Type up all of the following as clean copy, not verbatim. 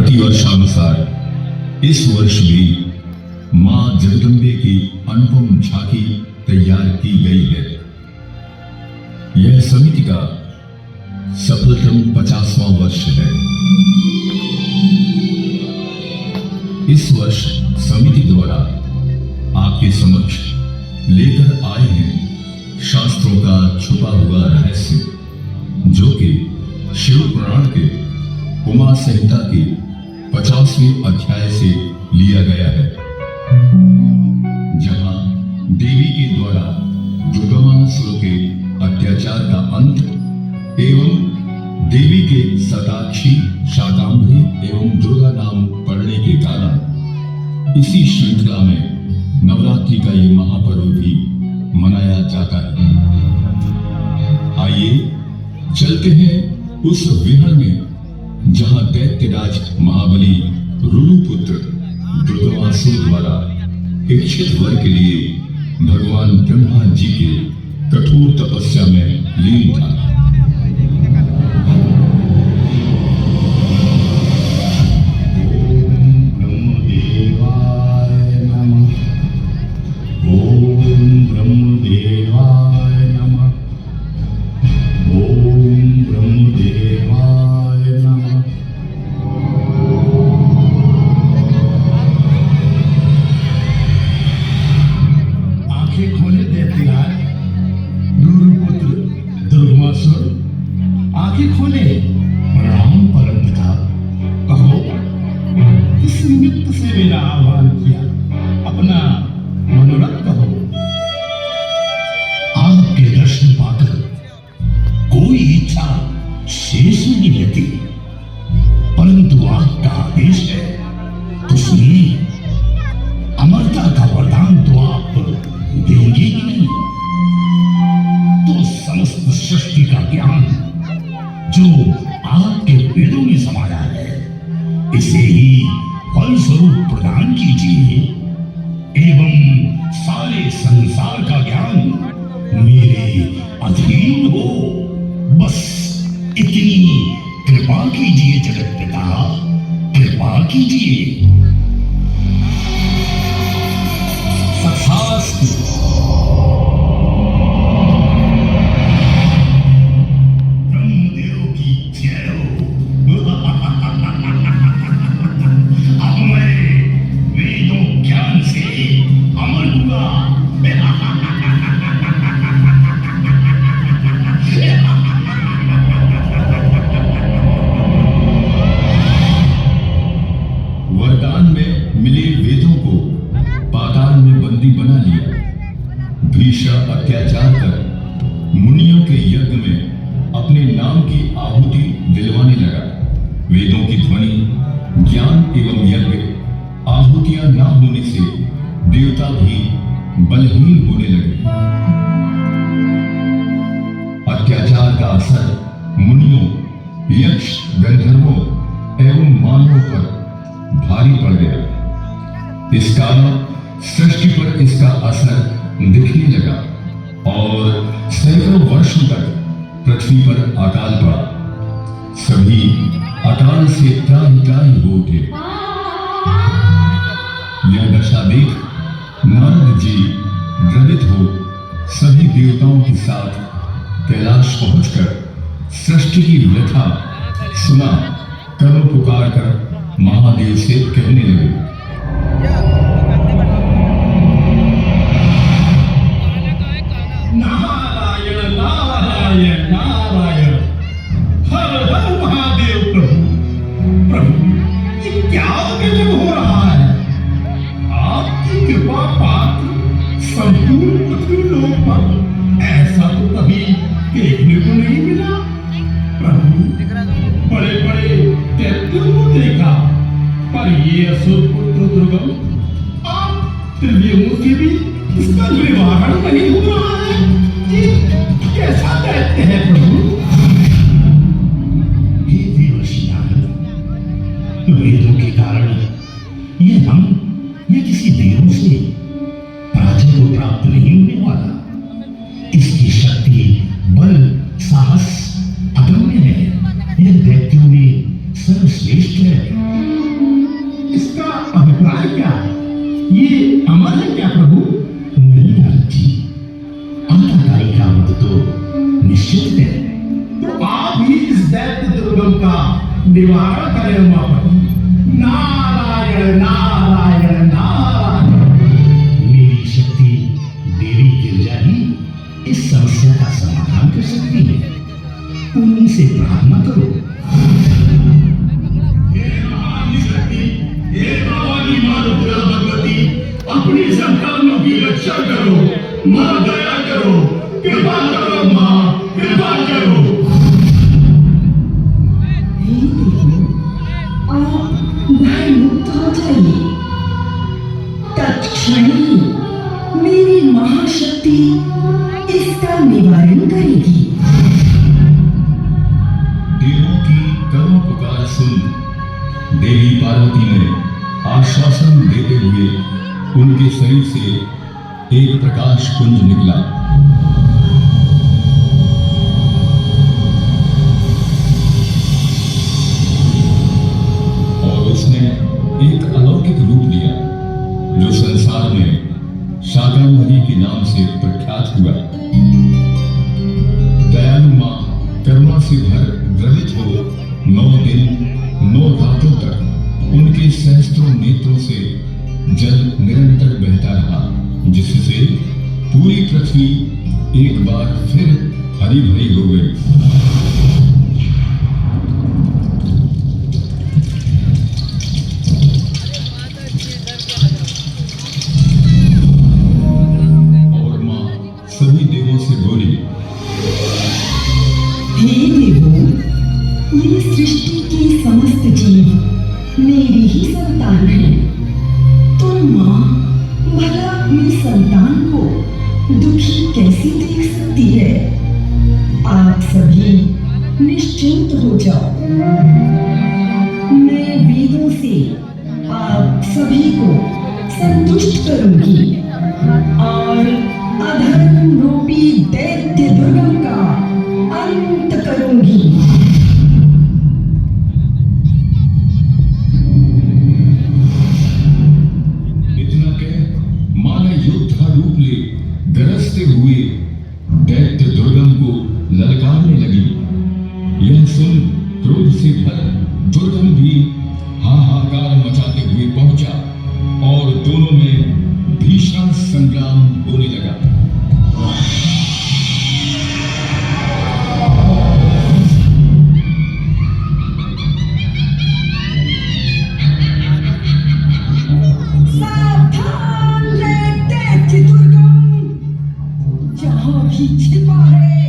प्रतिवर्षानुसार इस वर्ष भी मां जगदंबे की अनुपम झांकी तैयार की गई है। यह समिति का सफलतम 50वां वर्ष है। इस वर्ष समिति द्वारा आपके समक्ष लेकर आए हैं शास्त्रों का छुपा हुआ रहस्य, जो कि शिव पुराण के उमा संहिता के 50वें अध्याय से लिया गया है, जहां देवी के द्वारा दुर्गमासुर के अत्याचार का अंत एवं देवी के शताक्षी, शाकांबरी एवं दुर्गा नाम पड़ने के कारण इसी श्रृंखला में नवरात्रि का ये महापर्व भी मनाया जाता है। आइए चलते हैं उस विहर में जहां दैत्यराज महाबली रुरुपुत्र दुर्गमासुर द्वारा इच्छित वर के लिए भगवान ब्रह्मा जी के कठोर तपस्या में लीन था। आंखें खोले। प्रणाम परम पिता। कहो, किस निमित्त से मेरा आह्वान किया? अपना मनोरथ कहो। आपके दर्शन पाकर कोई इच्छा शेष नहीं रहती, परंतु आपका आदेश है तो सुनिए। अमरता का वरदान तो आप देंगे ही नहीं, तो समस्त सृष्टि का ज्ञान जो आपके वेदों में समाया है, इसे ही फल स्वरूप प्रदान कीजिए एवं सारे संसार का ज्ञान मेरे अधीन हो। बस इतनी कृपा कीजिए जगत पिता, कृपा कीजिए। तथास्तु। वरदान में मिले वेदों को पाताल में बंदी बना लिया। भीषण अत्याचार कर मुनियों के यज्ञ में अपने नाम की आहुति दिलवाने लगा। वेदों की ध्वनि, ज्ञान एवं यज्ञ आहुतियां न होने से देवता भी बलहीन होने लगे। अत्याचार का असर मुनियों, यक्ष, गंधर्वों एवं मानवों पर भारी पड़ गया। इस कारण सृष्टि पर इसका असर दिखने लगा और सैकड़ों वर्षों तक पृथ्वी पर अकाल पड़ा। सभी अकाल से त्राहि त्राहि हो उठे। यह दशा देख नारद जी द्रवित हो सभी देवताओं के साथ कैलाश पहुंचकर सृष्टि की व्यथा सुना, करो पुकार कर महादेव से कहने लगे। नारायण नारायण नारायण, हर हर महादेव। प्रभु प्रभु, ये क्या गजब हो रहा है? आपकी कृपा पात्र संपूर्ण पृथ्वी लोक पर ऐसा तो कभी देखने को नहीं मिला। प्रभु, बड़े बड़े दैत्यों को देखा, पर ये असुर पुत्र दुर्गम आप त्रिवियों से भी इसका निवारण नहीं हो रहा है। ये कैसा दैत्य है प्रभु? हे देवर्षि नारद, वेदों के कारण ये किसी देवों से पराजय को प्राप्त नहीं होने वाला। इसकी शक्ति, बल, साहस अदम्य है। यह दैत्यों में सर्वश्रेष्ठ है। इसका अभिप्राय क्या है? ये अमर है क्या प्रभु? नहीं नारद जी, अंतःकारी का वध तो निश्चित है। तो आप ही इस दैत्य दुर्गम का निवारण करें उमापति। नारायण नारायण नारायण। मेरी शक्ति देवी गिरजा ही इस समस्या का समाधान कर सकती है। उन्हीं से प्रार्थना करो। हे महान शक्ति, हे भवानी माँ रुद्रा भगवती, अपनी संतानों की रक्षा करो। माँ दया करो, कृपा करो माँ, कृपा करो। हे देवी, आप भय मुक्त हो जाइए। तत्क्षण ही मेरी महाशक्ति इसका निवारण करेगी। देवों की करुण पुकार सुन देवी पार्वती ने आश्वासन देते हुए उनके शरीर से एक प्रकाश पुंज निकला। और उसने एक अलौकिक रूप लिया जो संसार में शाकंभरी के नाम से प्रख्यात हुआ। दयालु मां करुणा से भर द्रवित हो 9 दिन 9 रातों तक उनके सहस्त्रों नेत्रों से जल निरंतर बहता रहा, जिससे पूरी पृथ्वी एक बार फिर हरी भरी हो गई। और मां सभी देवों से बोली, हे देवों, ये सृष्टि के समस्त जीव मेरी ही संतान हैं। तो माँ भला अपनी संतान को दुखी कैसे देख सकती है? आप सभी निश्चिंत हो जाओ। मैं वेदों से आप सभी को संतुष्ट करूंगी और अधर्म रूपी दैत्य दुर्गम का अंत करूंगी। इतना कह मां ने योद्धा रूप ले गरजते हुए दैत्य दुर्गम को ललकारने लगी। यह सुन क्रोध से भर दुर्गम भी हाहाकार मचाते हुए पहुंचा और दोनों में भीषण संग्राम होने लगा। सावधान रे दैत्य दुर्गम, जहां भी छिपा है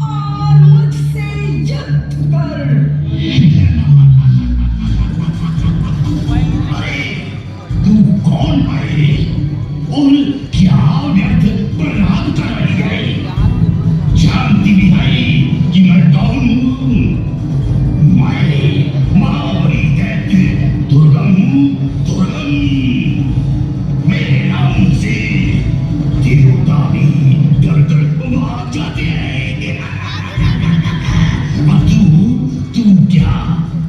और मुझसे युद्ध कर। तू कौन है और क्या व्यर्थ प्रहलाद कर रही है? जानती भी है कि मैं कौन हूँ? मैं महाबली दैत्य दुर्गम हूँ। दुर्गम मेरे नाम से देवता भी डर कर भाग जाते हैं। और तू क्या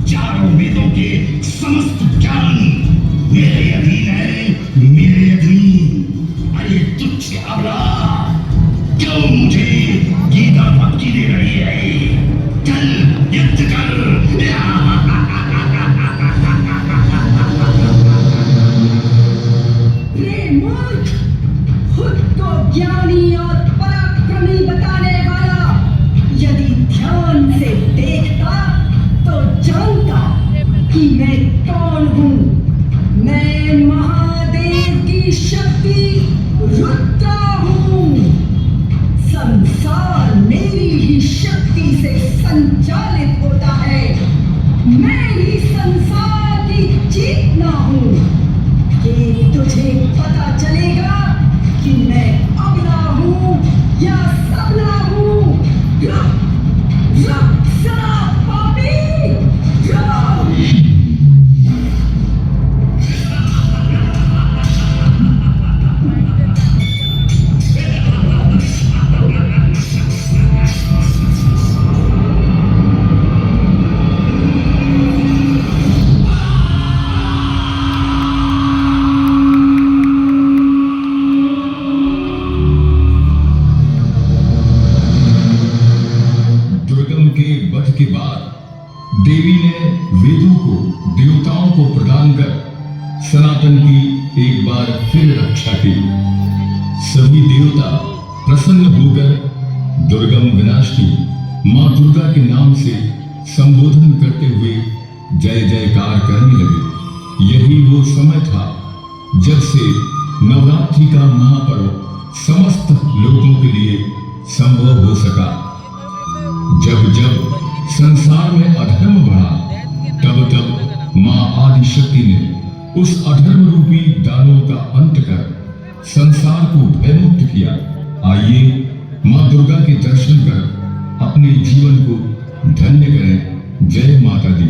चारों वेदों के समस्त ज्ञान मेरे अधीन है? मेरे अधीन? अरे तुच्छ अबला, क्यों मुझे गीता भक्ति दे रही है? चल युद्ध कर। रे मूर्ख, खुद को ज्ञानी और पराक्रमी बताने वाला यदि ध्यान से देखता तो जानता कि मैं कौन हूँ। मैं महादेव की शक्ति रुद्रा हूँ। संसार मेरी ही शक्ति से संचालित होता है। मैं ही संसार की चेतना हूँ। ये तुझे पता चलेगा कि मैं अबला हूँ या सबला हूँ। रुक, रुक, जरा पापी, रुक। देवी ने वेदों को देवताओं को प्रदान कर सनातन की एक बार फिर रक्षा की। सभी देवता प्रसन्न होकर दुर्गम विनाशिनी मां दुर्गा के नाम से संबोधन करते हुए जय जयकार करने लगे। यही वो समय था जब से नवरात्रि का महापर्व समस्त लोगों के लिए संभव हो सका। जब जब संसार में अधर्म बढ़ा, तब तब मां आदिशक्ति ने उस अधर्म रूपी दानों का अंत कर संसार को भयमुक्त किया। आइए मां दुर्गा के दर्शन कर अपने जीवन को धन्य करें। जय माता दी।